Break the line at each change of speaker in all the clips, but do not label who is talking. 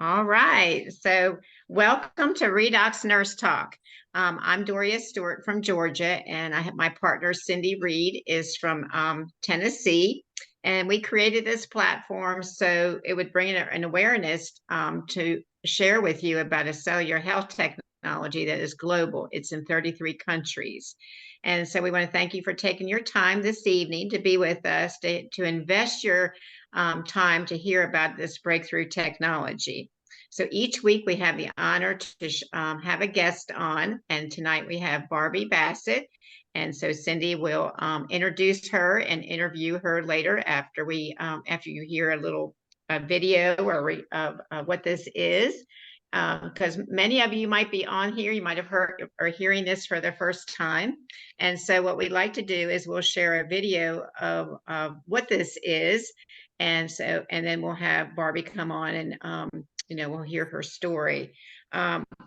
All right. So, welcome to Redox Nurse Talk. I'm Doria Stewart from Georgia, and I have my partner Cindy Reed is from Tennessee. And we created this platform so it would bring an awareness to share with you about a cellular health technology that is global. It's in 33 countries. And so we want to thank you for taking your time this evening to be with us, to invest your time to hear about this breakthrough technology. So each week we have the honor to have a guest on, and tonight we have Barbie Bassett. And so Cindy will introduce her and interview her later after you hear a little video of what this is. Because many of you might be on here, you might have heard or hearing this for the first time. And so what we'd like to do is we'll share a video of what this is. And then we'll have Barbie come on and we'll hear her story.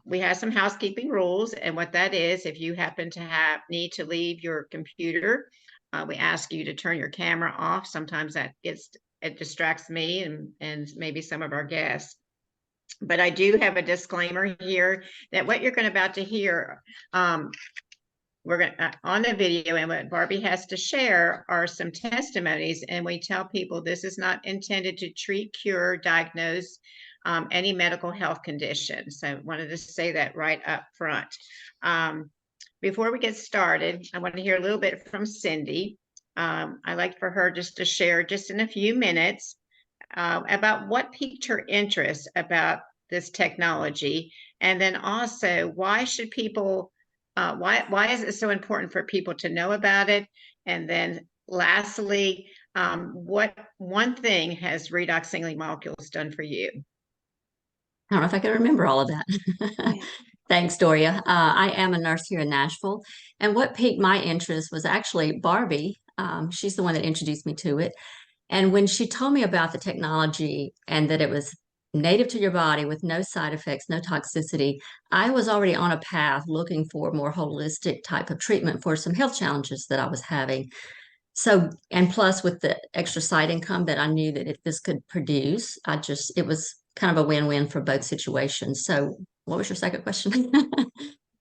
We have some housekeeping rules, and what that is, if you happen to need to leave your computer, we ask you to turn your camera off. Sometimes it distracts me and maybe some of our guests. But I do have a disclaimer here that what you're about to hear, we're going to on the video, and what Barbie has to share are some testimonies, and we tell people this is not intended to treat, cure, diagnose any medical health condition. So I wanted to say that right up front. Before we get started, I want to hear a little bit from Cindy. I'd like for her just to share just in a few minutes about what piqued her interest about this technology, and then also why should people why is it so important for people to know about it? And then lastly, what one thing has redox signaling molecules done for you?
I don't know if I can remember all of that. Thanks, Doria. I am a nurse here in Nashville. And what piqued my interest was actually Barbie. She's the one that introduced me to it. And when she told me about the technology and that it was native to your body with no side effects, no toxicity, I was already on a path looking for a more holistic type of treatment for some health challenges that I was having. So, and plus with the extra side income that I knew that if this could produce, it was kind of a win-win for both situations. So, what was your second question?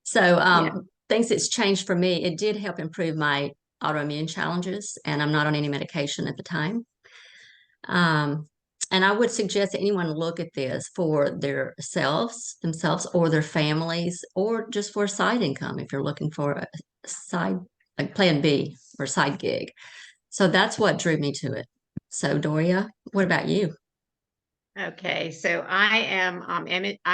So,
Yeah.
things that's changed for me, it did help improve my autoimmune challenges, and I'm not on any medication at the time. Um, and I would suggest that anyone look at this for themselves, or their families, or just for a side income if you're looking for a side, like plan B or side gig. So that's what drew me to it. So, Doria, what about you?
Okay, so I'm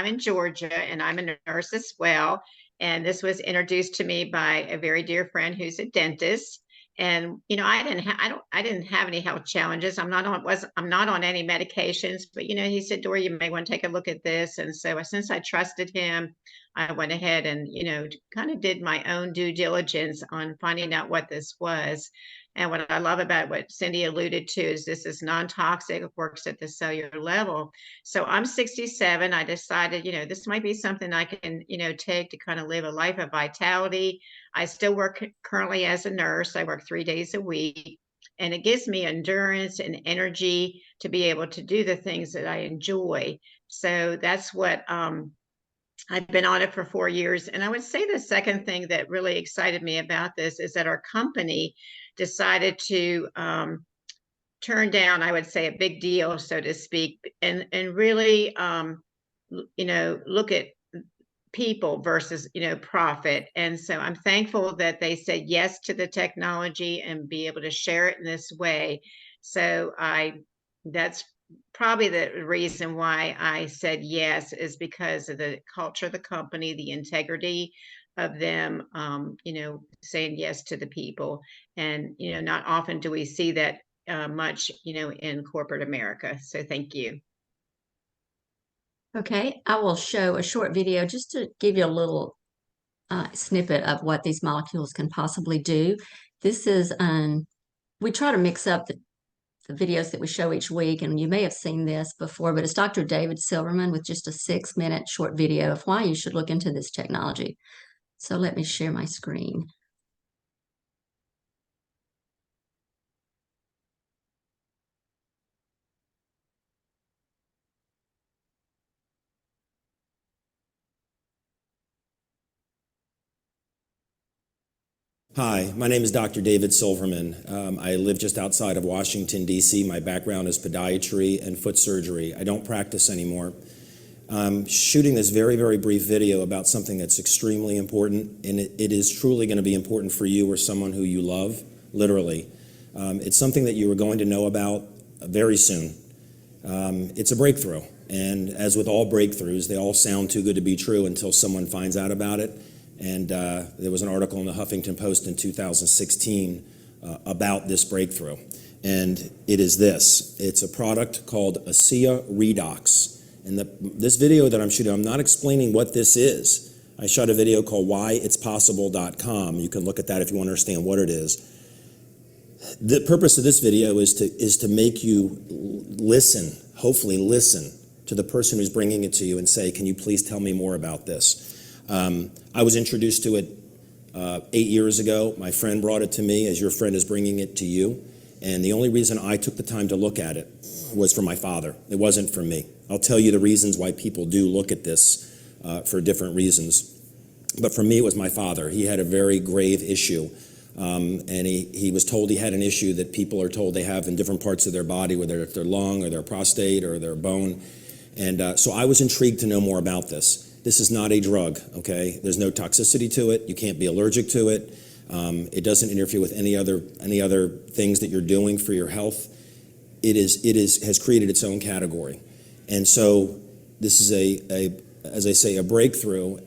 in Georgia, and I'm a nurse as well. And this was introduced to me by a very dear friend who's a dentist. And I didn't have any health challenges. I'm not on any medications, but he said, Dory, you may want to take a look at this. And so since I trusted him, I went ahead and kind of did my own due diligence on finding out what this was. And what I love about what Cindy alluded to is this is non-toxic, it works at the cellular level. So I'm 67. I decided, this might be something I can, take to kind of live a life of vitality. I still work currently as a nurse. I work 3 days a week, and it gives me endurance and energy to be able to do the things that I enjoy. So that's what I've been on it for 4 years. And I would say the second thing that really excited me about this is that our company decided to turn down, I would say, a big deal, so to speak, and really, look at people versus, profit. And so I'm thankful that they said yes to the technology and be able to share it in this way. So that's probably the reason why I said yes, is because of the culture of the company, the integrity of them, saying yes to the people. And, not often do we see that much, in corporate America. So thank you.
Okay, I will show a short video just to give you a little snippet of what these molecules can possibly do. This is, we try to mix up the videos that we show each week, and you may have seen this before, but it's Dr. David Silverman with just a 6-minute short video of why you should look into this technology. So let me share my screen.
Hi, my name is Dr. David Silverman. I live just outside of Washington, D.C. My background is podiatry and foot surgery. I don't practice anymore. I'm shooting this very, very brief video about something that's extremely important, and it is truly going to be important for you or someone who you love, literally. It's something that you are going to know about very soon. It's a breakthrough, and as with all breakthroughs, they all sound too good to be true until someone finds out about it. And there was an article in the Huffington Post in 2016 about this breakthrough. And it is this. It's a product called ASEA Redox. And this video that I'm shooting, I'm not explaining what this is. I shot a video called whyitspossible.com. You can look at that if you want to understand what it is. The purpose of this video is to make you listen, hopefully listen to the person who's bringing it to you and say, can you please tell me more about this? I was introduced to it 8 years ago. My friend brought it to me, as your friend is bringing it to you. And the only reason I took the time to look at it was for my father. It wasn't for me. I'll tell you the reasons why people do look at this for different reasons. But for me, it was my father. He had a very grave issue. And he was told he had an issue that people are told they have in different parts of their body, whether it's their lung or their prostate or their bone. And so I was intrigued to know more about this. This is not a drug, okay? There's no toxicity to it. You can't be allergic to it. It doesn't interfere with any other things that you're doing for your health. It has created its own category. And so this is as I say, a breakthrough.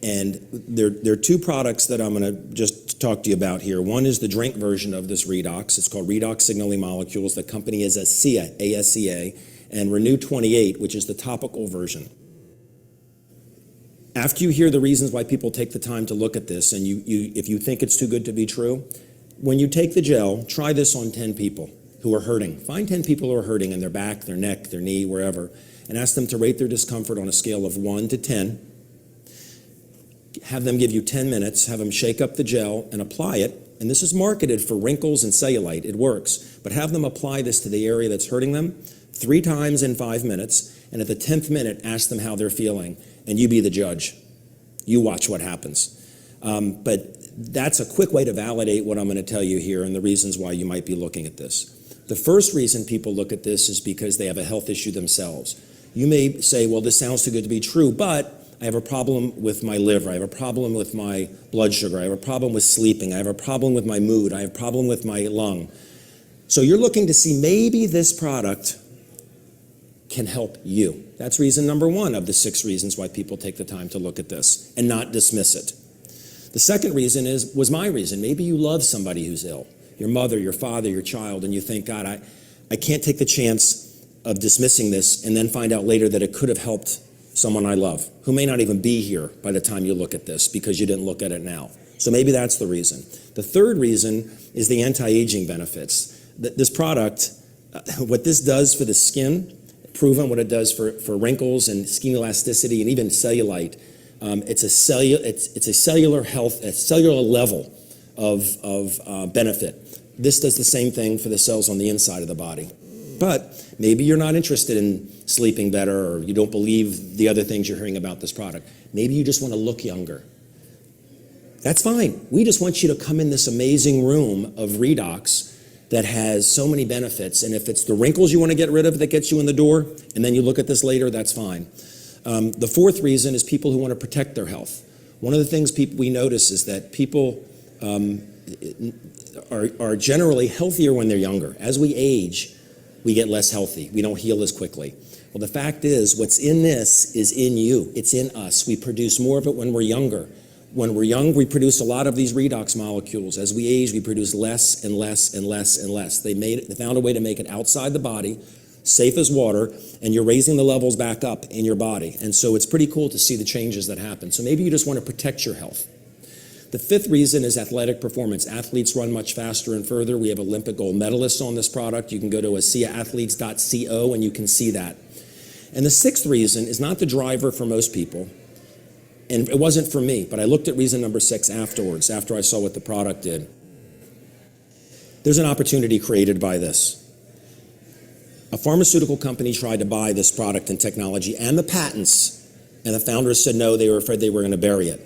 And there are two products that I'm going to just talk to you about here. One is the drink version of this Redox. It's called Redox Signaling Molecules. The company is ASEA, A-S-E-A, and Renew 28, which is the topical version. After you hear the reasons why people take the time to look at this, and if you think it's too good to be true, when you take the gel, try this on 10 people who are hurting. Find 10 people who are hurting in their back, their neck, their knee, wherever, and ask them to rate their discomfort on a scale of 1 to 10. Have them give you 10 minutes, have them shake up the gel and apply it. And this is marketed for wrinkles and cellulite. It works. But have them apply this to the area that's hurting them 3 times in 5 minutes. And at the 10th minute, ask them how they're feeling. And you be the judge. You watch what happens. But that's a quick way to validate what I'm going to tell you here and the reasons why you might be looking at this. The first reason people look at this is because they have a health issue themselves. You may say, well, this sounds too good to be true, but I have a problem with my liver. I have a problem with my blood sugar. I have a problem with sleeping. I have a problem with my mood. I have a problem with my lung. So you're looking to see maybe this product can help you. That's reason number 1 of the 6 reasons why people take the time to look at this and not dismiss it. The second reason was my reason. Maybe you love somebody who's ill, your mother, your father, your child, and you think, God, I can't take the chance of dismissing this and then find out later that it could have helped someone I love who may not even be here by the time you look at this because you didn't look at it now. So maybe that's the reason. The third reason is the anti-aging benefits. This product, what this does for the skin, proven what it does for wrinkles and skin elasticity and even cellulite. It's a cellular health, a cellular level of benefit. This does the same thing for the cells on the inside of the body. But maybe you're not interested in sleeping better or you don't believe the other things you're hearing about this product. Maybe you just want to look younger. That's fine. We just want you to come in this amazing room of Redox that has so many benefits. And if it's the wrinkles you want to get rid of that gets you in the door, and then you look at this later, that's fine. The fourth reason is people who want to protect their health. One of the things we notice is that people are generally healthier when they're younger. As we age, we get less healthy. We don't heal as quickly. Well, the fact is, what's in this is in you. It's in us. We produce more of it when we're younger. When we're young, we produce a lot of these redox molecules. As we age, we produce less and less and less and less. They found a way to make it outside the body, safe as water, and you're raising the levels back up in your body. And so it's pretty cool to see the changes that happen. So maybe you just want to protect your health. The fifth reason is athletic performance. Athletes run much faster and further. We have Olympic gold medalists on this product. You can go to ASEAathletes.co and you can see that. And the sixth reason is not the driver for most people. And it wasn't for me, but I looked at reason number 6 afterwards, after I saw what the product did. There's an opportunity created by this. A pharmaceutical company tried to buy this product and technology and the patents, and the founders said no, they were afraid they were going to bury it.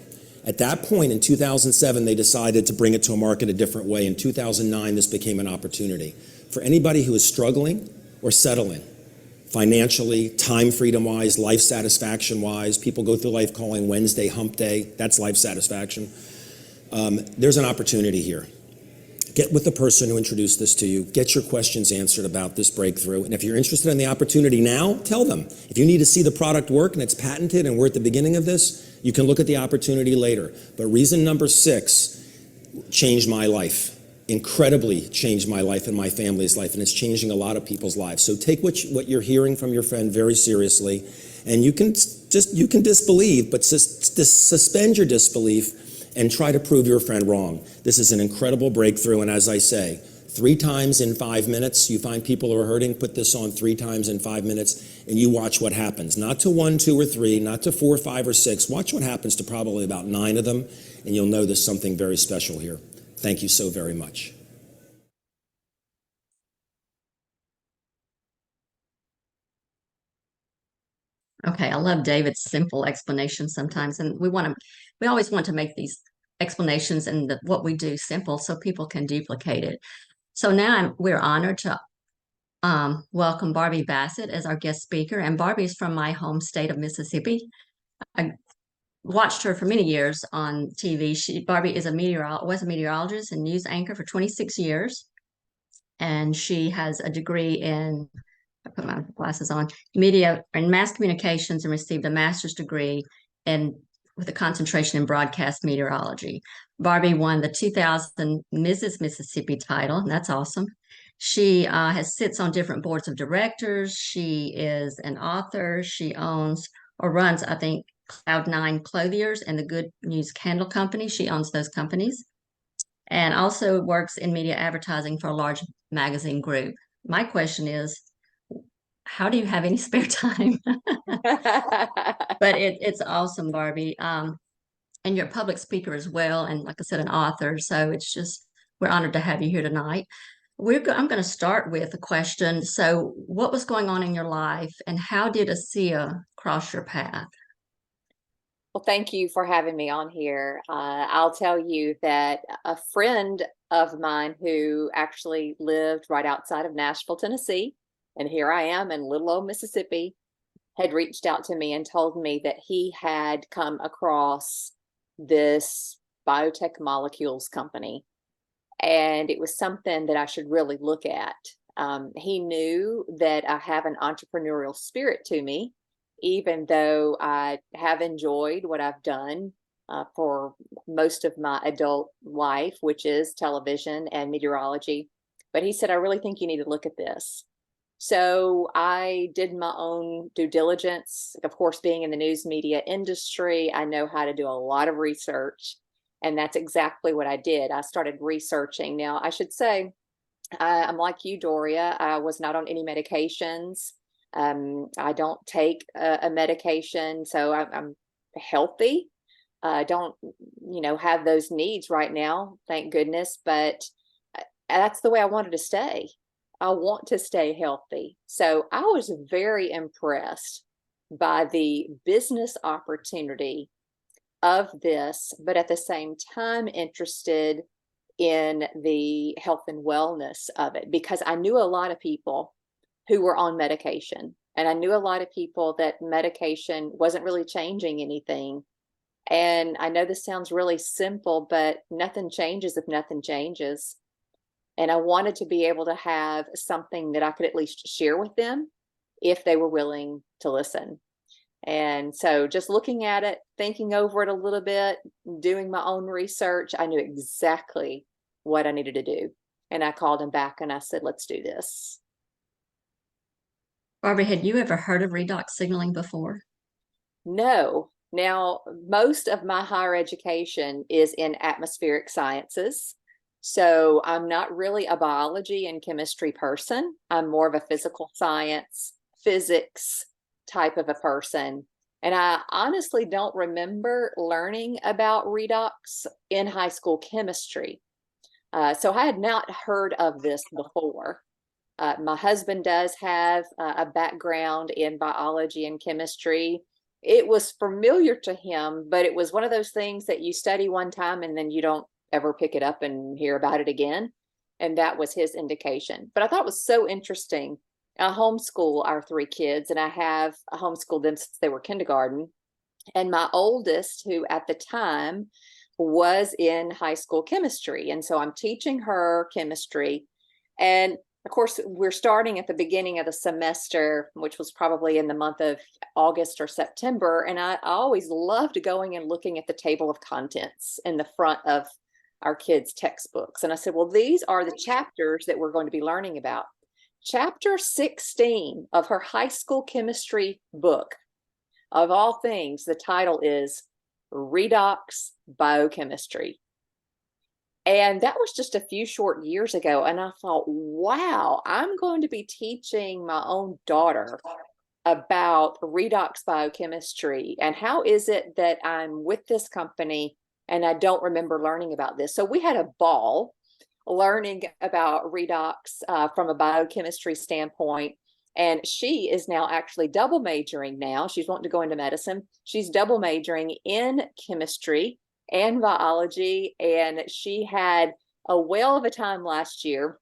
At that point in 2007, they decided to bring it to a market a different way. In 2009, this became an opportunity for anybody who is struggling or settling financially, time freedom wise, life satisfaction wise. People go through life calling Wednesday hump day. That's life satisfaction. There's an opportunity here. Get with the person who introduced this to you. Get your questions answered about this breakthrough. And if you're interested in the opportunity now, tell them. If you need to see the product work and it's patented and we're at the beginning of this, you can look at the opportunity later. But reason number 6 changed my life. Incredibly changed my life and my family's life, and it's changing a lot of people's lives. So take what you're hearing from your friend very seriously, and you can disbelieve, but suspend your disbelief and try to prove your friend wrong. This is an incredible breakthrough, and as I say, 3 times in 5 minutes, you find people who are hurting, put this on 3 times in 5 minutes, and you watch what happens. Not to 1, 2, or 3, not to 4, 5, or 6. Watch what happens to probably about 9 of them, and you'll know there's something very special here. Thank you so very much.
Okay, I love David's simple explanation sometimes, and we always want to make these explanations and what we do simple so people can duplicate it. So now we're honored to welcome Barbie Bassett as our guest speaker, and Barbie is from my home state of Mississippi. I watched her for many years on TV. Barbie is was a meteorologist and news anchor for 26 years, and she has a degree in, I put my glasses on, media and mass communications, and received a master's degree with a concentration in broadcast meteorology. Barbie won the 2000 Mrs. Mississippi title, and that's awesome. She sits on different boards of directors. She is an author. She owns or runs, I think, Cloud9 Clothiers and the Good News Candle Company. She owns those companies, and also works in media advertising for a large magazine group. My question is, how do you have any spare time? But it's awesome, Barbie. And you're a public speaker as well, and like I said, an author. So it's just, we're honored to have you here tonight. I'm going to start with a question. So what was going on in your life, and how did ASEA cross your path?
Well, thank you for having me on here. I'll tell you that a friend of mine who actually lived right outside of Nashville, Tennessee, and here I am in little old Mississippi, had reached out to me and told me that he had come across this biotech molecules company, and it was something that I should really look at. He knew that I have an entrepreneurial spirit to me, even though I have enjoyed what I've done for most of my adult life, which is television and meteorology. But he said, I really think you need to look at this. So I did my own due diligence. Of course, being in the news media industry, I know how to do a lot of research. And that's exactly what I did. I started researching. Now, I should say, I'm like you, Doria. I was not on any medications. I don't take a medication, so I'm healthy. I don't, have those needs right now, thank goodness. But that's the way I wanted to stay. I want to stay healthy. So I was very impressed by the business opportunity of this, but at the same time interested in the health and wellness of it, because I knew a lot of people who were on medication, and I knew a lot of people that medication wasn't really changing anything. And I know this sounds really simple, but nothing changes if nothing changes. And I wanted to be able to have something that I could at least share with them if they were willing to listen. And so just looking at it, thinking over it a little bit, doing my own research, I knew exactly what I needed to do. And I called him back and I said, let's do this.
Barbie, had you ever heard of redox signaling before?
No. Now, most of my higher education is in atmospheric sciences. So I'm not really a biology and chemistry person. I'm more of a physical science, physics type of a person. And I honestly don't remember learning about redox in high school chemistry. So I had not heard of this before. My husband does have a background in biology and chemistry. it was familiar to him, but it was one of those things that you study one time and then you don't ever pick it up and hear about it again. And that was his indication. But I thought it was so interesting. I homeschool our 3 kids, and I have homeschooled them since they were kindergarten. And my oldest, who at the time was in high school chemistry. And so I'm teaching her chemistry. And of course, we're starting at the beginning of the semester, which was probably in the month of August or September. And I always loved going and looking at the table of contents in the front of our kids' textbooks. And I said, well, these are the chapters that we're going to be learning about. Chapter 16 of her high school chemistry book, of all things, the title is Redox Biochemistry. And that was just a few short years ago. And I thought, wow, I'm going to be teaching my own daughter about redox biochemistry. And how is it that I'm with this company and I don't remember learning about this? So we had a ball learning about redox from a biochemistry standpoint. And she is now actually double majoring now. She's wanting to go into medicine. She's double majoring in chemistry and biology. And she had a whale of a time last year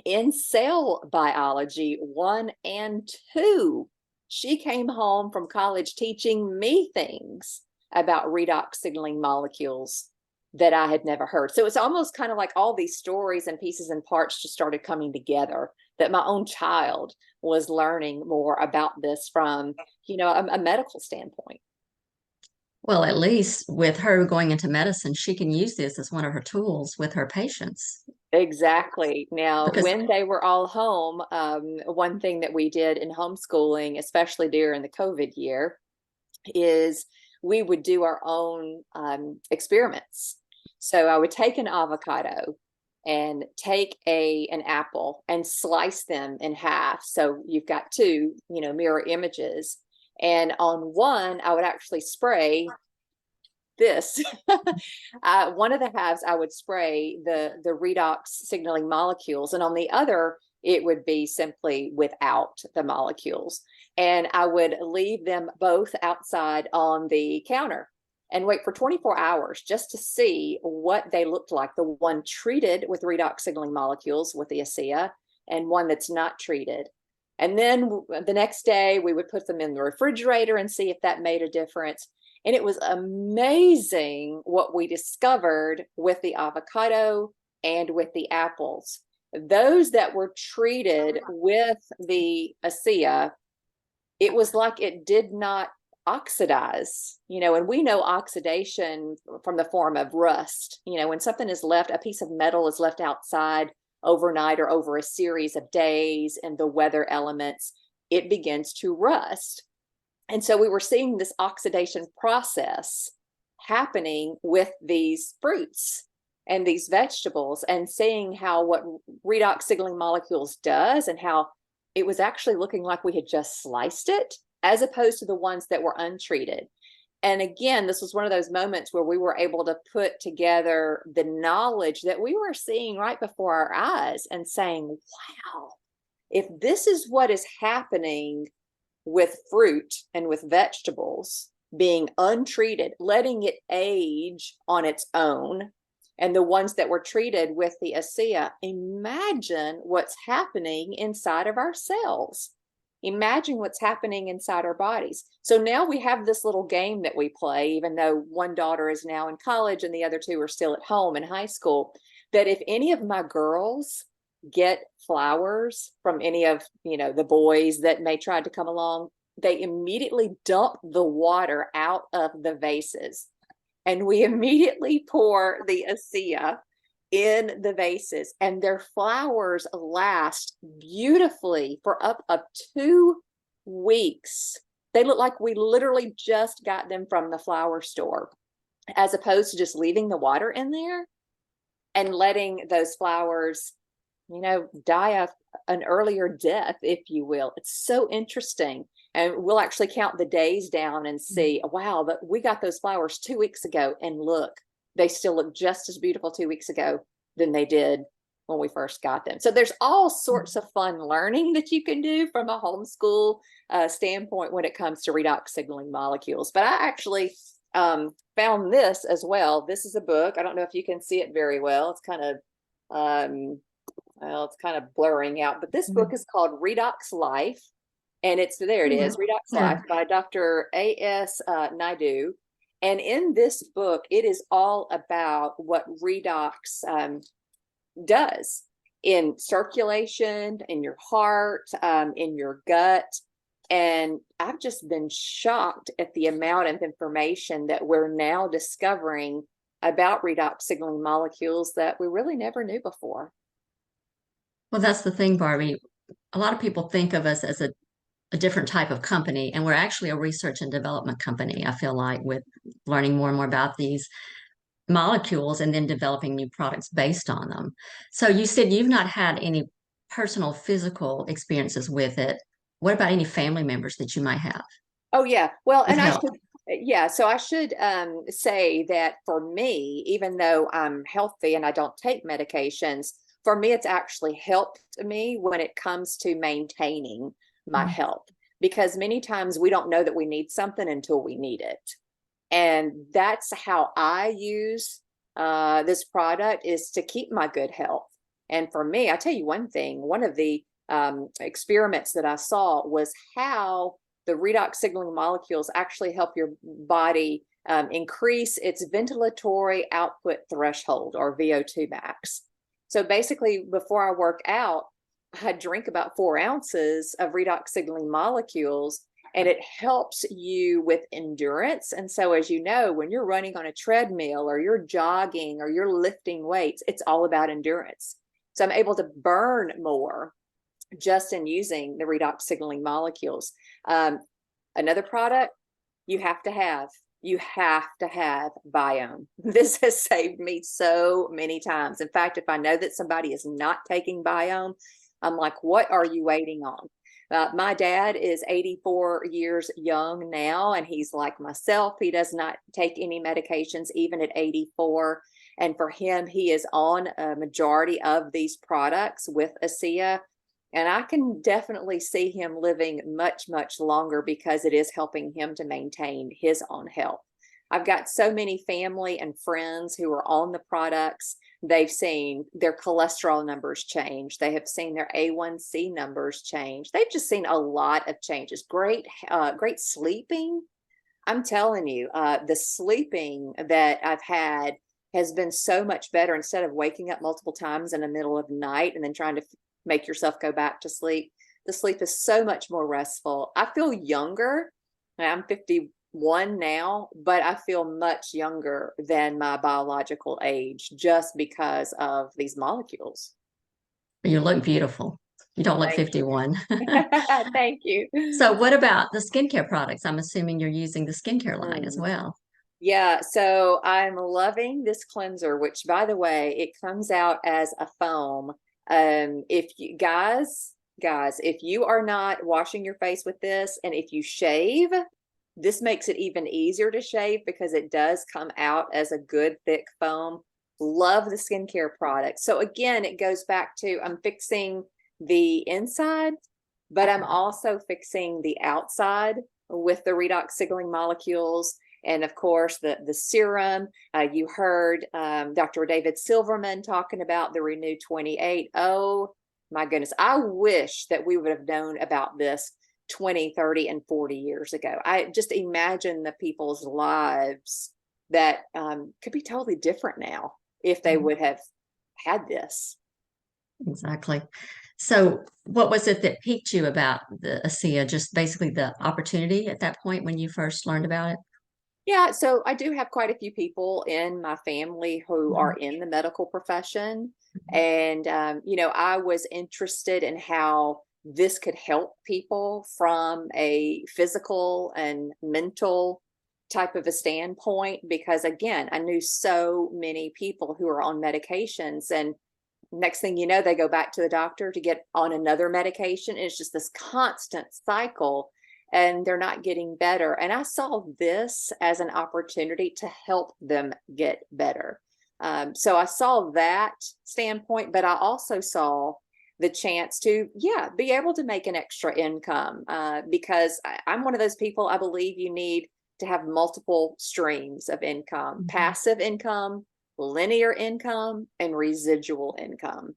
in cell biology 1 and 2. She came home from college teaching me things about redox signaling molecules that I had never heard. So it's almost kind of like all these stories and pieces and parts just started coming together, that my own child was learning more about this from, a medical standpoint.
Well, at least with her going into medicine, she can use this as one of her tools with her patients.
Exactly. Now,
Because
when they were all home, one thing that we did in homeschooling, especially during the COVID year, is we would do our own experiments. So I would take an avocado and take an apple and slice them in half. So you've got 2, mirror images. And on one, I would actually spray this. One of the halves, I would spray the redox signaling molecules. And on the other, it would be simply without the molecules. And I would leave them both outside on the counter and wait for 24 hours just to see what they looked like. The one treated with redox signaling molecules with the ASEA, and one that's not treated. And then the next day we would put them in the refrigerator and see if that made a difference. And it was amazing what we discovered with the avocado and with the apples. Those that were treated with the ASEA, it was like it did not oxidize, and we know oxidation from the form of rust. When something is left, a piece of metal is left outside overnight or over a series of days and the weather elements, it begins to rust. And so we were seeing this oxidation process happening with these fruits and these vegetables, and seeing how what redox signaling molecules does, and how it was actually looking like we had just sliced it, as opposed to the ones that were untreated. And again, this was one of those moments where we were able to put together the knowledge that we were seeing right before our eyes and saying, wow, if this is what is happening with fruit and with vegetables being untreated, letting it age on its own, and the ones that were treated with the ASEA, imagine what's happening inside of our cells. Imagine what's happening inside our bodies. So now we have this little game that we play, even though one daughter is now in college and the other 2 are still at home in high school, that if any of my girls get flowers from any of, the boys that may try to come along, they immediately dump the water out of the vases. And we immediately pour the ASEA in the vases, and their flowers last beautifully for up 2 weeks. They look like we literally just got them from the flower store, as opposed to just leaving the water in there and letting those flowers, die an earlier death, if you will. It's so interesting. And we'll actually count the days down and see, wow, but we got those flowers 2 weeks ago, and look, they still look just as beautiful 2 weeks ago than they did when we first got them. So there's all sorts of fun learning that you can do from a homeschool standpoint when it comes to redox signaling molecules. But I actually found this as well. This is a book. I don't know if you can see it very well. It's kind of well, it's kind of blurring out, but this book is called Redox Life. And there it is, Redox Life by Dr. A.S. Naidu. And in this book, it is all about what redox does in circulation, in your heart, in your gut. And I've just been shocked at the amount of information that we're now discovering about redox signaling molecules that we really never knew before.
Well, that's the thing, Barbie. A lot of people think of us as a different type of company, and we're actually a research and development company, I feel like, with learning more and more about these molecules and then developing new products based on them. So you said you've not had any personal physical experiences with it. What about any family members that you might have?
Oh, yeah. Well, and
help?
so I should say that for me, even though I'm healthy and I don't take medications, for me, it's actually helped me when it comes to maintaining my health, because many times we don't know that we need something until we need it. And that's how I use this product, is to keep my good health. And for me, I tell you one thing, one of the experiments that I saw was how the redox signaling molecules actually help your body increase its ventilatory output threshold, or VO2 max. So basically, before I work out, I drink about 4 ounces of redox signaling molecules, and it helps you with endurance. And so, as you know, when you're running on a treadmill or you're jogging or you're lifting weights, it's all about endurance. So I'm able to burn more just in using the redox signaling molecules. Another product you have to have Biome. This has saved me so many times. In fact, if I know that somebody is not taking Biome, I'm like, what are you waiting on? My dad is 84 years young now, and he's like myself. He does not take any medications, even at 84. And for him, he is on a majority of these products with ASEA. And I can definitely see him living much, much longer, because it is helping him to maintain his own health. I've got so many family and friends who are on the products. They've seen their cholesterol numbers change. They have seen their A1C numbers change. They've just seen a lot of changes. Great sleeping. I'm telling you, the sleeping that I've had has been so much better. Instead of waking up multiple times in the middle of the night and then trying to make yourself go back to sleep, the sleep is so much more restful. I feel younger. I'm 51 now, but I feel much younger than my biological age, just because of these molecules.
You look beautiful. You don't look 51.
Thank you.
So what about the skincare products? I'm assuming you're using the skincare line as well.
Yeah, so I'm loving this cleanser, which, by the way, it comes out as a foam. If you guys, if you are not washing your face with this, and if you shave, this makes it even easier to shave, because it does come out as a good thick foam. Love the skincare product. So again, it goes back to, I'm fixing the inside, but I'm also fixing the outside with the redox signaling molecules. And of course, the serum. You heard Dr. David Silverman talking about the Renew 28. Oh my goodness. I wish that we would have known about this 20, 30, and 40 years ago. I just imagine the people's lives that could be totally different now if they would have had this.
Exactly. So what was it that piqued you about the ASEA? Just basically the opportunity at that point when you first learned about it?
Yeah, so I do have quite a few people in my family who are in the medical profession. And, I was interested in how this could help people from a physical and mental type of a standpoint, because again, I knew so many people who are on medications, and next thing you know, they go back to the doctor to get on another medication. It's just this constant cycle, and they're not getting better. And I saw this as an opportunity to help them get better. So I saw that standpoint, but I also saw the chance to, be able to make an extra income, because I'm one of those people, I believe you need to have multiple streams of income, passive income, linear income, and residual income,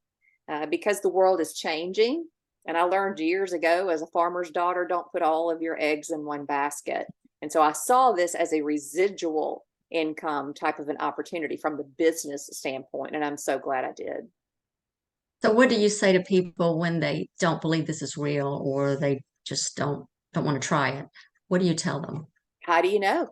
because the world is changing. And I learned years ago, as a farmer's daughter, don't put all of your eggs in one basket. And so I saw this as a residual income type of an opportunity from the business standpoint. And I'm so glad I did.
So what do you say to people when they don't believe this is real or they just don't want to try it? What do you tell them?
How do you know?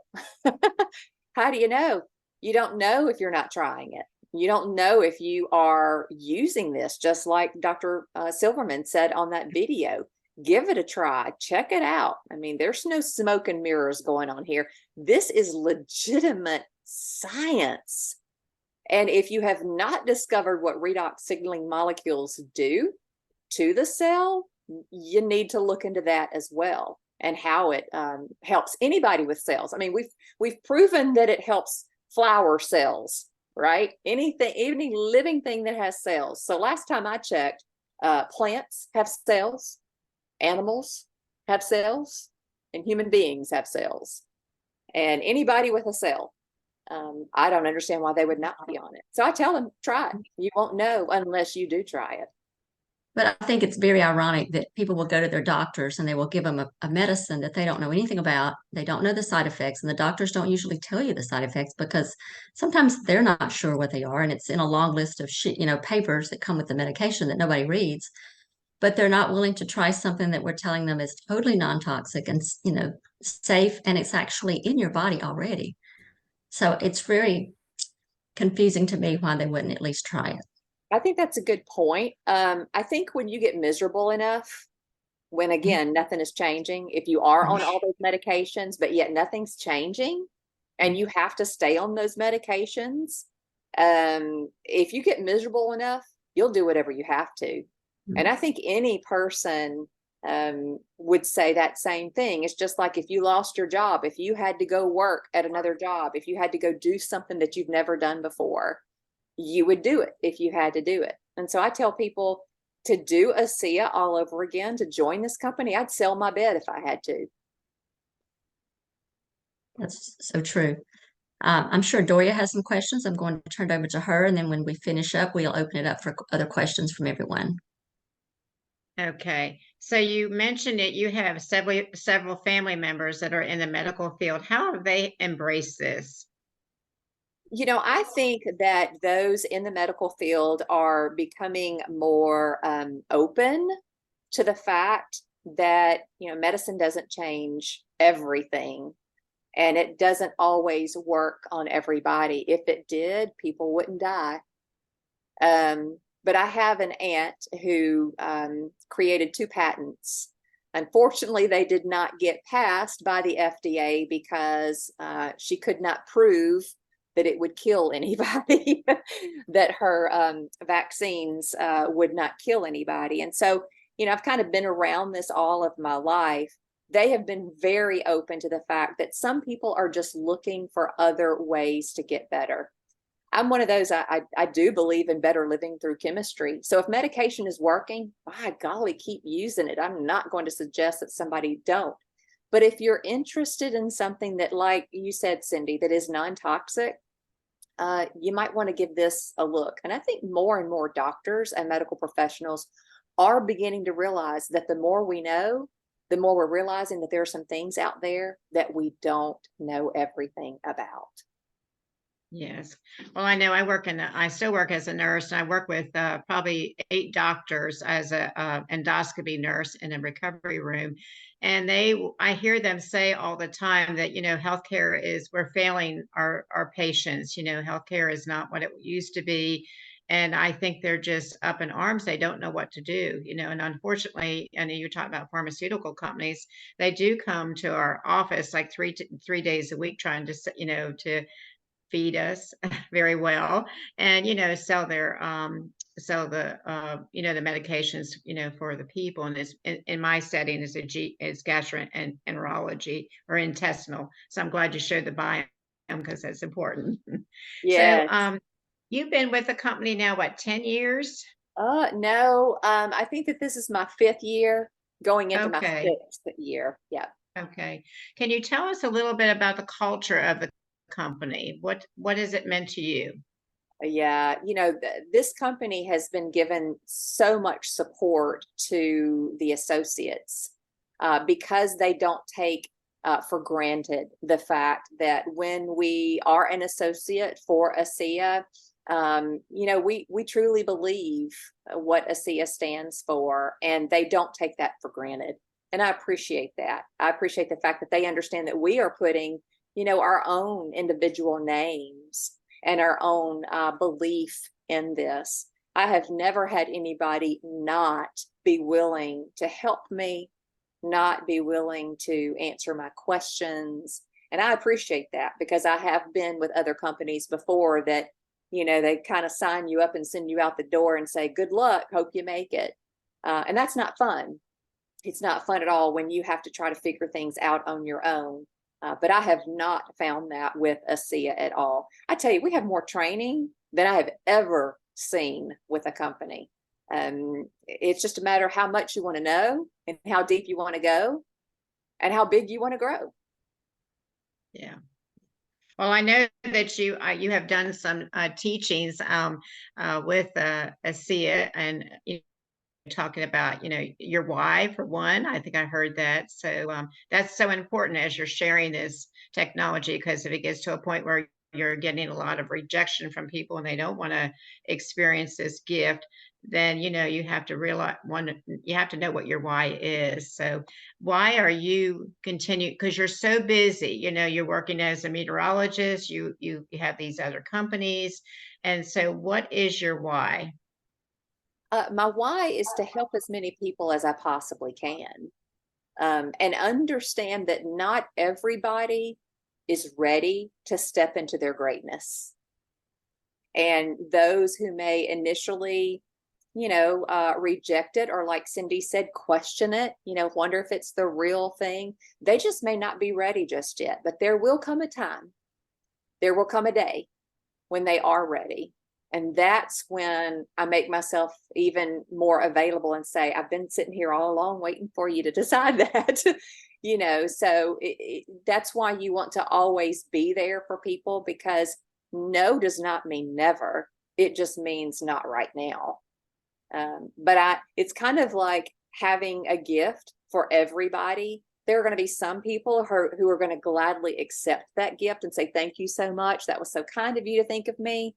How do you know? You don't know if you're not trying it. You don't know if you are using this, just like Dr. Silverman said on that video. Give it a try. Check it out. I mean, there's no smoke and mirrors going on here. This is legitimate science. And if you have not discovered what redox signaling molecules do to the cell, you need to look into that as well, and how it helps anybody with cells. I mean, we've proven that it helps flower cells, right? Anything, any living thing that has cells. So last time I checked, plants have cells, animals have cells, and human beings have cells. And anybody with a cell, I don't understand why they would not be on it. So I tell them, try it. You won't know unless you do try it.
But I think it's very ironic that people will go to their doctors and they will give them a medicine that they don't know anything about. They don't know the side effects, and the doctors don't usually tell you the side effects because sometimes they're not sure what they are, and it's in a long list of papers that come with the medication that nobody reads. But they're not willing to try something that we're telling them is totally non-toxic and safe, and it's actually in your body already. So it's very confusing to me why they wouldn't at least try it.
I think that's a good point. I think when you get miserable enough, when again, nothing is changing, if you are on all those medications, but yet nothing's changing and you have to stay on those medications, if you get miserable enough, you'll do whatever you have to. And I think any person would say that same thing. It's just like if you lost your job, if you had to go work at another job, if you had to go do something that you've never done before, you would do it if you had to do it. And so I tell people to do ASEA all over again, to join this company. I'd sell my bed if I had to.
That's so true. I'm sure Doria has some questions. I'm going to turn it over to her, and then when we finish up, we'll open it up for other questions from everyone.
Okay, so you mentioned that you have several family members that are in the medical field. How have they embraced this?
You know, I think that those in the medical field are becoming more open to the fact that, medicine doesn't change everything, and it doesn't always work on everybody. If it did, people wouldn't die. But I have an aunt who created 2 patents. Unfortunately, they did not get passed by the FDA because she could not prove that it would kill anybody, that her vaccines would not kill anybody. And so, I've kind of been around this all of my life. They have been very open to the fact that some people are just looking for other ways to get better. I'm one of those, I do believe in better living through chemistry. So if medication is working, by golly, keep using it. I'm not going to suggest that somebody don't. But if you're interested in something that, like you said, Cindy, that is non-toxic, you might want to give this a look. And I think more and more doctors and medical professionals are beginning to realize that the more we know, the more we're realizing that there are some things out there that we don't know everything about.
Yes. Well, I know I still work as a nurse, and I work with probably 8 doctors as a endoscopy nurse in a recovery room. And I hear them say all the time that, we're failing our patients. Healthcare is not what it used to be. And I think they're just up in arms. They don't know what to do, and unfortunately, I know you're talking about pharmaceutical companies. They do come to our office like 3 days a week trying to, to feed us very well, and sell the the medications for the people. And it's in my setting is gastroenterology or intestinal. So I'm glad you showed the biome because that's important.
Yeah.
So You've been with the company now, what, 10 years?
No, I think that this is my 5th year, going into my
Okay.
6th year. Yeah.
Okay. Can you tell us a little bit about the culture of the company? What has it meant to you?
Yeah, this company has been given so much support to the associates because they don't take for granted the fact that when we are an associate for ASEA, we truly believe what ASEA stands for, and they don't take that for granted. And I appreciate that. I appreciate the fact that they understand that we are putting, our own individual names and our own belief in this. I have never had anybody not be willing to help me, not be willing to answer my questions. And I appreciate that, because I have been with other companies before that, they kind of sign you up and send you out the door and say, good luck, hope you make it. And that's not fun. It's not fun at all when you have to try to figure things out on your own. But I have not found that with ASEA at all. I tell you, we have more training than I have ever seen with a company. It's just a matter of how much you want to know and how deep you want to go and how big you want to grow.
Yeah. Well, I know that you have done some teachings with ASEA, and talking about your why, for one. I think I heard that. So that's so important as you're sharing this technology, because if it gets to a point where you're getting a lot of rejection from people and they don't want to experience this gift, then you have to realize, you have to know what your why is. So why are you continue, because you're so busy, you're working as a meteorologist, you have these other companies, and so what is your why?
My why is to help as many people as I possibly can, and understand that not everybody is ready to step into their greatness. And those who may initially, reject it, or like Cindy said, question it, wonder if it's the real thing, they just may not be ready just yet. But there will come a time, there will come a day when they are ready. And that's when I make myself even more available and say, I've been sitting here all along waiting for you to decide that. So that's why you want to always be there for people, because no does not mean never. It just means not right now. But it's kind of like having a gift for everybody. There are going to be some people who are going to gladly accept that gift and say, thank you so much. That was so kind of you to think of me.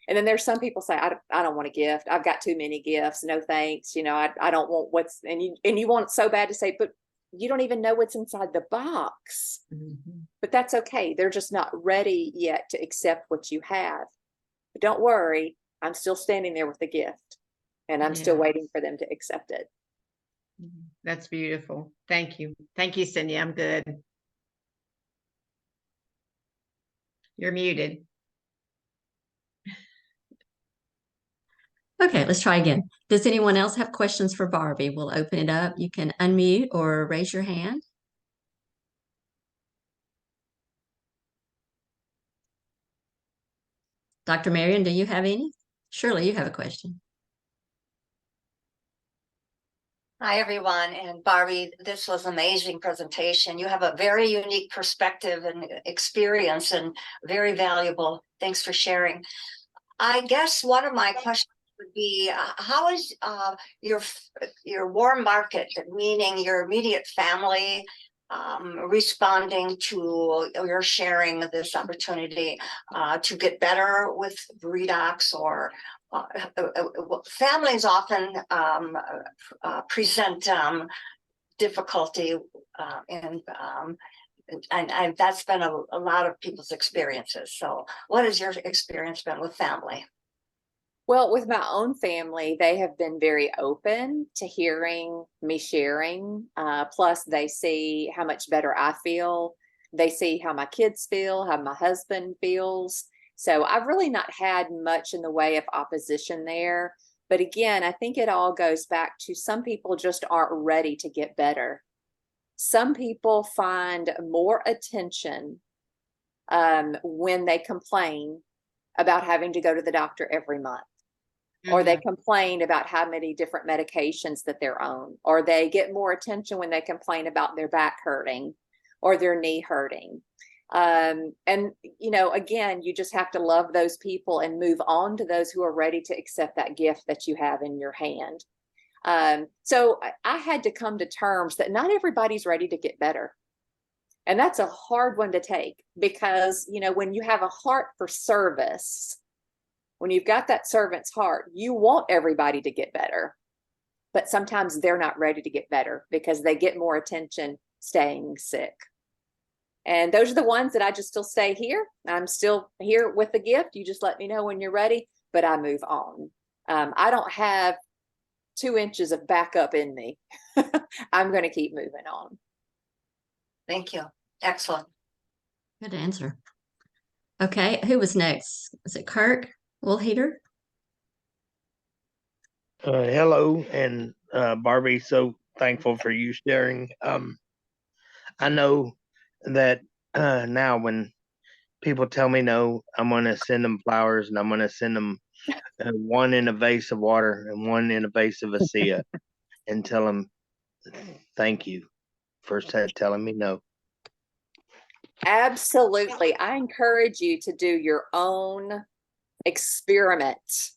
And then there's some people say, I don't want a gift. I've got too many gifts. No, thanks. I don't want and you want it so bad to say, but you don't even know what's inside the box. Mm-hmm. But that's okay. They're just not ready yet to accept what you have. But don't worry. I'm still standing there with the gift, and I'm still waiting for them to accept it.
That's beautiful. Thank you. Thank you, Cindy. I'm good. You're muted.
Okay, let's try again. Does anyone else have questions for Barbie? We'll open it up. You can unmute or raise your hand. Dr. Marion, do you have any? Surely you have a question.
Hi, everyone. And Barbie, this was an amazing presentation. You have a very unique perspective and experience, and very valuable. Thanks for sharing. I guess one of my questions would be, how is your warm market, meaning your immediate family, responding to your sharing this opportunity to get better with redox? Or families often present difficulty, and that's been a lot of people's experiences. So what has your experience been with family?
Well, with my own family, they have been very open to hearing me sharing. Plus, they see how much better I feel. They see how my kids feel, how my husband feels. So I've really not had much in the way of opposition there. But again, I think it all goes back to some people just aren't ready to get better. Some people find more attention when they complain about having to go to the doctor every month. Or they
Mhm.
complain about how many different medications that they're on, or they get more attention when they complain about their back hurting or their knee hurting. And, you know, again, you just have to love those people and move on to those who are ready to accept that gift that you have in your hand. So I had to come to terms that not everybody's ready to get better. And that's a hard one to take because, you know, when you have a heart for service, when you've got that servant's heart, you want everybody to get better, but sometimes they're not ready to get better because they get more attention staying sick. And those are the ones that I just still stay here. I'm still here with the gift. You just let me know when you're ready, but I move on. I don't have 2 inches of backup in me. I'm going to keep moving on.
Thank you. Excellent.
Good answer. Okay, who was next? Was it Kirk Woolheater?
Hello, and Barbie, so thankful for you sharing. I know that now when people tell me no, I'm going to send them flowers, and I'm going to send them one in a vase of water and one in a vase of ASEA and tell them thank you for telling me no.
Absolutely. I encourage you to do your own experiment.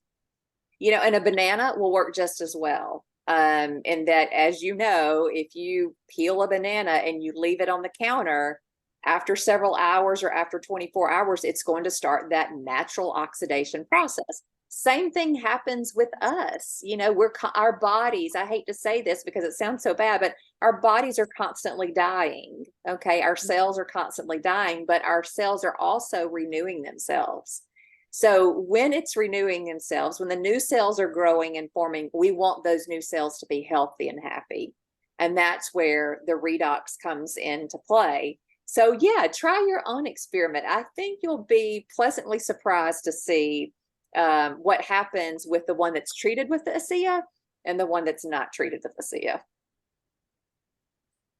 You know, and a banana will work just as well. In that, as you know, if you peel a banana and you leave it on the counter, after several hours or after 24 hours, it's going to start that natural oxidation process. Same thing happens with us. You know, our bodies, I hate to say this because it sounds so bad, but our bodies are constantly dying. Okay. Our cells are constantly dying, but our cells are also renewing themselves. So when it's renewing themselves, when the new cells are growing and forming, we want those new cells to be healthy and happy. And that's where the redox comes into play. So yeah, try your own experiment. I think you'll be pleasantly surprised to see what happens with the one that's treated with the ASEA and the one that's not treated with ASEA.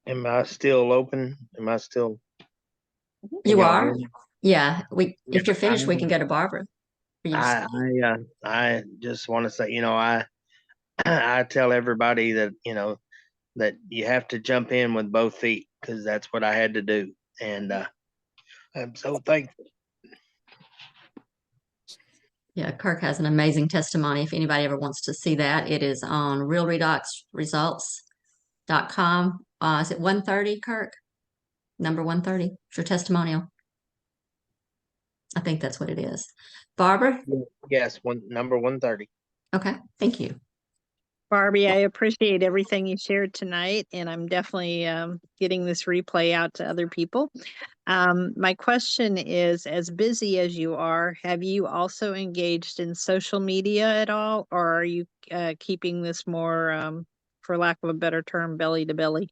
Am I still open? Am I still?
You
y'all
are?
hear me?
Yeah, if you're finished, we
I
can go to Barbara.
I just want to say, you know, I I tell everybody that, you know, that you have to jump in with both feet because that's what I had to do, and I'm so thankful.
Yeah, Kirk has an amazing testimony. If anybody ever wants to see that, it is on realredoxresults.com. Is it 130, Kirk? Number 130. It's your testimonial. I think that's what it is. Barbara?
Yes, number 130.
Okay, thank you.
Barbie, I appreciate everything you shared tonight, and I'm definitely getting this replay out to other people. My question is, as busy as you are, have you also engaged in social media at all, or are you keeping this more, for lack of a better term, belly to belly?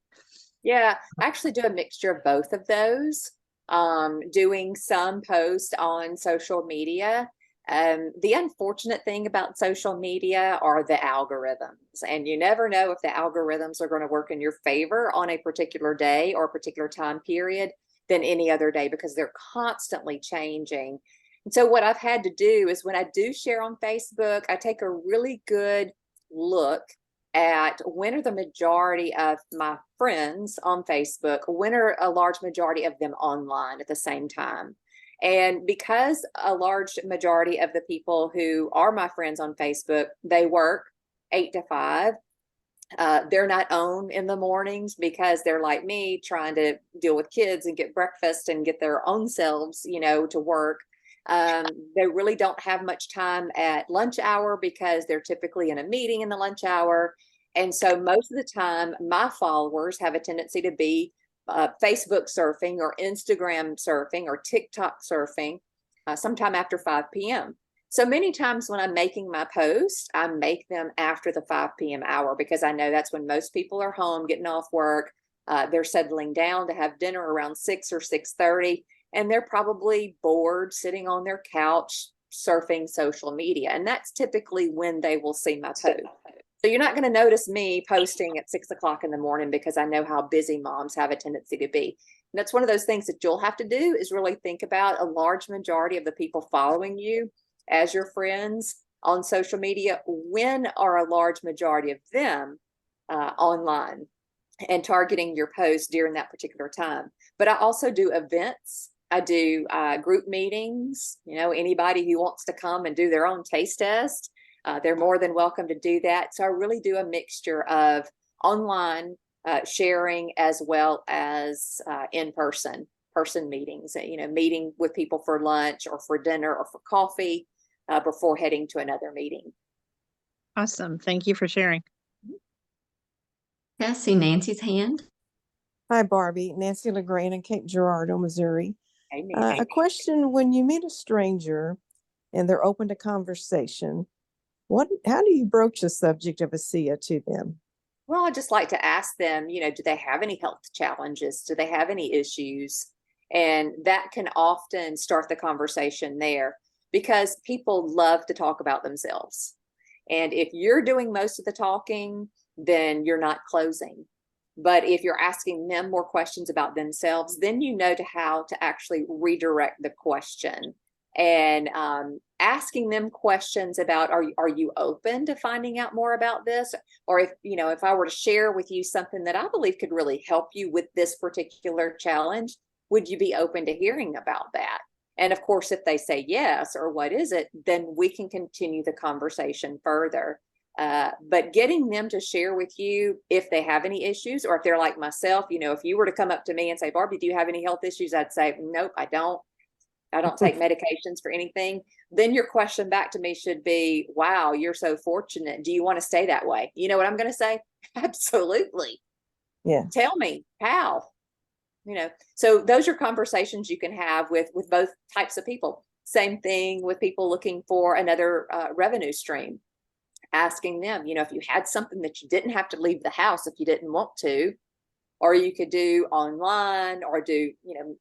Yeah, I actually do a mixture of both of those. Doing some posts on social media. The unfortunate thing about social media are the algorithms, and you never know if the algorithms are going to work in your favor on a particular day or a particular time period than any other day because they're constantly changing. And so what I've had to do is when I do share on Facebook, I take a really good look at when are the majority of my friends on Facebook, when are a large majority of them online at the same time. And because a large majority of the people who are my friends on Facebook, they work 8 to 5. They're not on in the mornings because they're like me trying to deal with kids and get breakfast and get their own selves, you know, to work. They really don't have much time at lunch hour because they're typically in a meeting in the lunch hour. And so most of the time, my followers have a tendency to be Facebook surfing or Instagram surfing or TikTok surfing sometime after 5 p.m. So many times when I'm making my posts, I make them after the 5 p.m. hour because I know that's when most people are home getting off work. They're settling down to have dinner around 6 or 6:30, and they're probably bored sitting on their couch surfing social media. And that's typically when they will see my post. So you're not going to notice me posting at 6 o'clock in the morning because I know how busy moms have a tendency to be. And that's one of those things that you'll have to do, is really think about a large majority of the people following you as your friends on social media. When are a large majority of them online, and targeting your post during that particular time? But I also do events. I do group meetings. Anybody who wants to come and do their own taste test, they're more than welcome to do that. So I really do a mixture of online sharing as well as in-person meetings, meeting with people for lunch or for dinner or for coffee before heading to another meeting.
Awesome. Thank you for sharing.
I see Nancy's hand.
Hi, Barbie. Nancy LeGrand in Cape Girardeau, Missouri.
Hey, Nancy.
A question: when you meet a stranger and they're open to conversation, how do you broach the subject of ASEA to them?
Well, I just like to ask them, do they have any health challenges? Do they have any issues? And that can often start the conversation there, because people love to talk about themselves. And if you're doing most of the talking, then you're not closing. But if you're asking them more questions about themselves, then you know how to actually redirect the question. And asking them questions about, are you open to finding out more about this? Or if I were to share with you something that I believe could really help you with this particular challenge, would you be open to hearing about that? And of course, if they say yes, or what is it, then we can continue the conversation further. But getting them to share with you if they have any issues, or if they're like myself, if you were to come up to me and say, Barbie, do you have any health issues? I'd say, nope, I don't take medications for anything. Then your question back to me should be, wow, you're so fortunate. Do you want to stay that way? You know what I'm going to say? Absolutely.
Yeah.
Tell me how. So those are conversations you can have with both types of people. Same thing with people looking for another revenue stream. Asking them, if you had something that you didn't have to leave the house if you didn't want to, or you could do online, or do,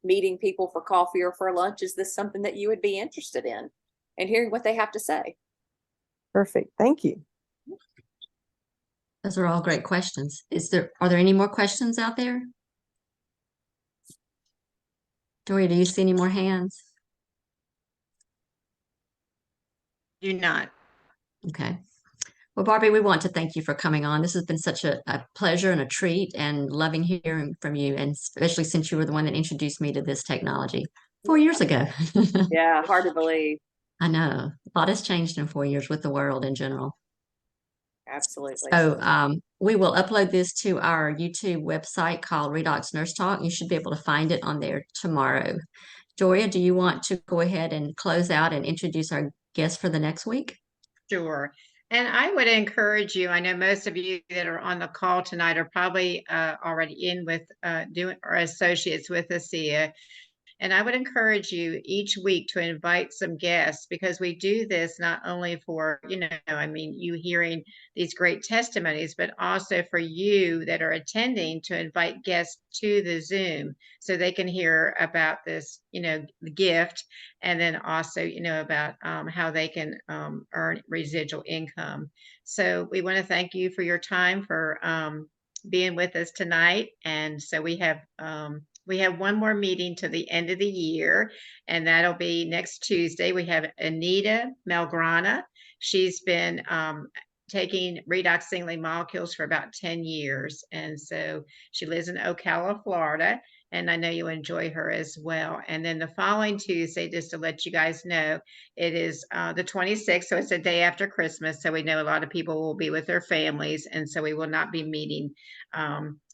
meeting people for coffee or for lunch. Is this something that you would be interested in? And hearing what they have to say.
Perfect. Thank you.
Those are all great questions. Are there any more questions out there? Dory, do you see any more hands?
Do not.
Okay. Well, Barbie, we want to thank you for coming on. This has been such a pleasure and a treat, and loving hearing from you, and especially since you were the one that introduced me to this technology 4 years ago.
Yeah, hard to believe.
I know. A lot has changed in 4 years with the world in general.
Absolutely.
So we will upload this to our YouTube website called Redox Nurse Talk. You should be able to find it on there tomorrow. Doria, do you want to go ahead and close out and introduce our guest for the next week?
Sure. And I would encourage you, I know most of you that are on the call tonight are probably already in with doing or associates with ASEA. And I would encourage you each week to invite some guests, because we do this not only for, you hearing these great testimonies, but also for you that are attending to invite guests to the Zoom so they can hear about this, the gift, and then also, about how they can earn residual income. So we want to thank you for your time, for being with us tonight. And so we have one more meeting to the end of the year, and that'll be next Tuesday. We have Anita Melgrana. She's been taking redox singling molecules for about 10 years. And so she lives in Ocala, Florida. And I know you enjoy her as well. And then the following Tuesday, just to let you guys know, it is the 26th. So it's a day after Christmas. So we know a lot of people will be with their families. And so we will not be meeting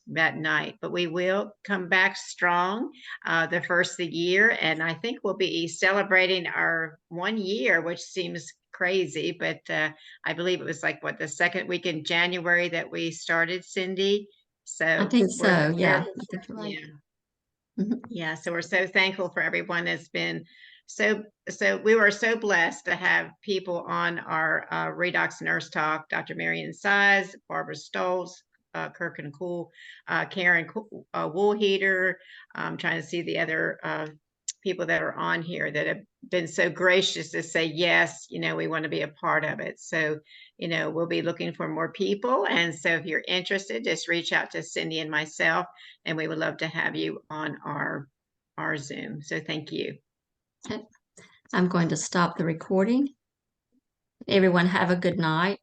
that night, but we will come back strong the first of the year. And I think we'll be celebrating our 1 year, which seems crazy, but I believe it was like the second week in January that we started, Cindy. So
I think so. Yeah. I think you're right.
Yeah. Yeah. So we're so thankful for everyone that's been so we were so blessed to have people on our Redox Nurse Talk, Dr. Marion Size, Barbara Stoltz, Kirk and Cool, Karen Woolheater. I'm trying to see the other people that are on here that have been so gracious to say, yes, we want to be a part of it. So, we'll be looking for more people. And so if you're interested, just reach out to Cindy and myself, and we would love to have you on our Zoom. So thank you.
I'm going to stop the recording. Everyone have a good night.